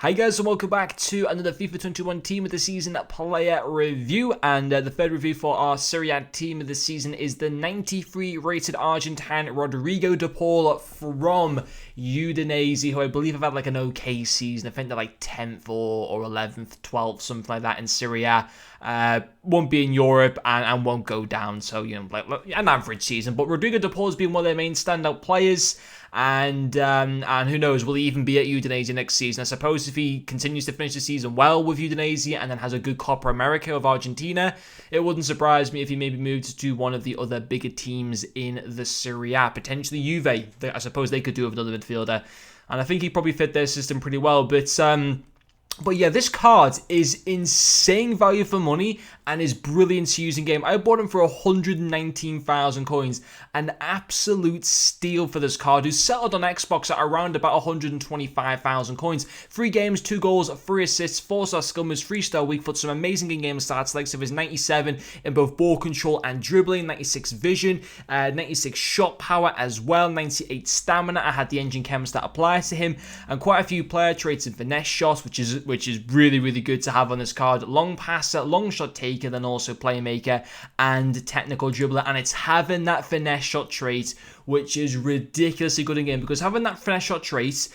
Hi guys and welcome back to another FIFA 21 Team of the Season player review, and the third review for our Serie A Team of the Season is the 93 rated Argentine Rodrigo de Paul from Udinese, who I believe have had like an okay season. I think they're like 10th or 11th, 12th, something like that in Serie A. Won't be in Europe and won't go down, so like an average season. But Rodrigo de Paul has been one of their main standout players. And who knows, will he even be at Udinese next season? I suppose if he continues to finish the season well with Udinese and then has a good Copa America of Argentina, it wouldn't surprise me if he maybe moved to one of the other bigger teams in the Serie A, potentially Juve. I suppose they could do with another midfielder, and I think he probably fit their system pretty well. But yeah, this card is insane value for money and is brilliant to use in game. I bought him for 119,000 coins. An absolute steal for this card, who's settled on Xbox at around about 125,000 coins. 3 games, 2 goals, 3 assists, 4-star skill moves, 3-star weak foot, some amazing in-game stats, like of his 97 in both ball control and dribbling, 96 vision, 96 shot power as well, 98 stamina. I had the engine chem stat apply to him, and quite a few player traits in finesse shots, which is really, really good to have on this card. Long passer, long shot taker, then also playmaker and technical dribbler. And it's having that finesse shot trait, which is ridiculously good in game, because having that finesse shot trait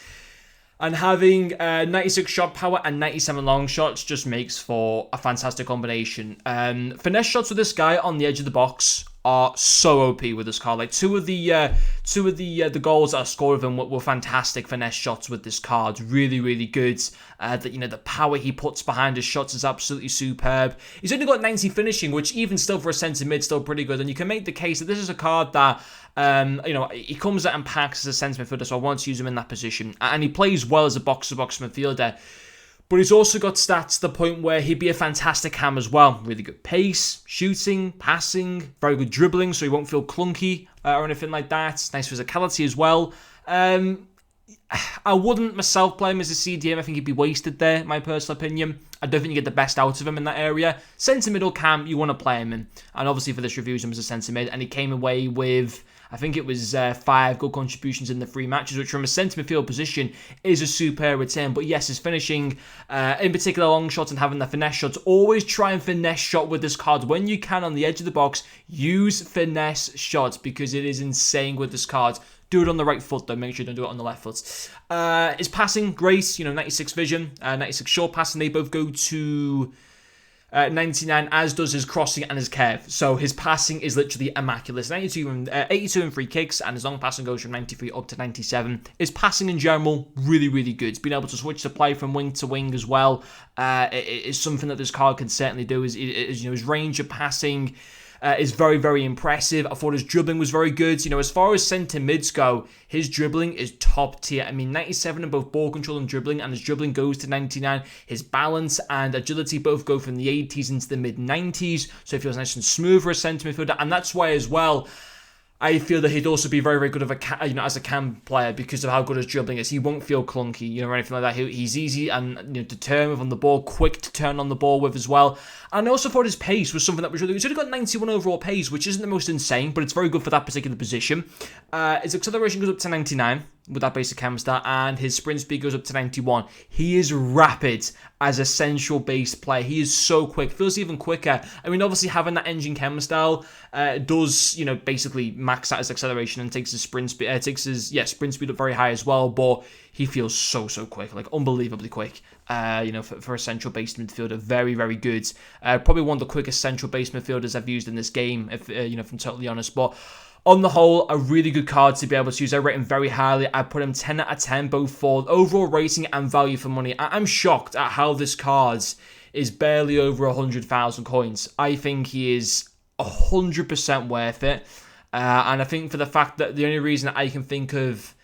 and having 96 shot power and 97 long shots just makes for a fantastic combination. Finesse shots with this guy on the edge of the box are so OP with this card. Like two of the goals that I scored with him were fantastic finesse shots with this card. Really, really good. The power he puts behind his shots is absolutely superb. He's only got 90 finishing, which even still for a centre mid, still pretty good. And you can make the case that this is a card that he comes out and packs as a centre midfielder, so I want to use him in that position. And he plays well as a box-to-box midfielder. But he's also got stats to the point where he'd be a fantastic cam as well. Really good pace, shooting, passing, very good dribbling, so he won't feel clunky or anything like that. Nice physicality as well. I wouldn't myself play him as a CDM. I think he'd be wasted there, my personal opinion. I don't think you get the best out of him in that area. Centre middle cam, you want to play him in. And obviously for this review, him as a centre mid. And he came away with, I think it was 5 goal contributions in the 3 matches, which from a centre midfield position is a superb return. But yes, his finishing, in particular long shots and having the finesse shots, always try and finesse shot with this card. When you can on the edge of the box, use finesse shots, because it is insane with this card. Do it on the right foot though, make sure you don't do it on the left foot. His passing, great, 96 vision, 96 short passing, they both go to 99, as does his crossing and his curve. So his passing is literally immaculate. 82 in free kicks, and his long passing goes from 93 up to 97. His passing in general, really, really good. Being able to switch the play from wing to wing as well is something that this card can certainly do. His range of passing is very, very impressive. I thought his dribbling was very good. As far as centre mids go, his dribbling is top tier. 97 in both ball control and dribbling, and his dribbling goes to 99. His balance and agility both go from the 80s into the mid-90s, so it feels nice and smooth for a centre midfielder, and that's why as well, I feel that he'd also be very, very good as a cam player, because of how good his dribbling is. He won't feel clunky, or anything like that. He's easy and determined on the ball, quick to turn on the ball with as well. And I also thought his pace was something that was really good. He's only got 91 overall pace, which isn't the most insane, but it's very good for that particular position. His acceleration goes up to 99 with that basic cam stat, and his sprint speed goes up to 91. He is rapid as a central base player. He is so quick, feels even quicker. Obviously having that engine chem style does, basically max out his acceleration and takes his sprint speed, sprint speed up very high as well. But he feels so quick, like unbelievably quick. For a central based midfielder, very, very good. Probably one of the quickest central based midfielders I've used in this game, if I'm totally honest. But on the whole, a really good card to be able to use. I rate him very highly. I put him 10 out of 10, both for overall rating and value for money. I'm shocked at how this card is barely over 100,000 coins. I think he is 100% worth it. And I think for the fact that the only reason I can think of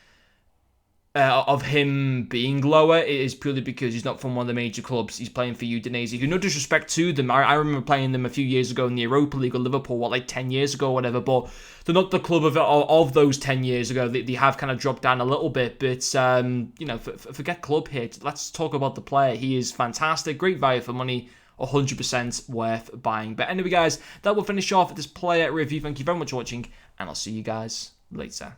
him being lower is purely because he's not from one of the major clubs. He's playing for Udinese, who, no disrespect to them, I remember playing them a few years ago in the Europa League or Liverpool, 10 years ago or whatever, but they're not the club of those 10 years ago. They have kind of dropped down a little bit, but forget club here. Let's talk about the player. He is fantastic, great value for money, 100% worth buying. But anyway, guys, that will finish off this player review. Thank you very much for watching, and I'll see you guys later.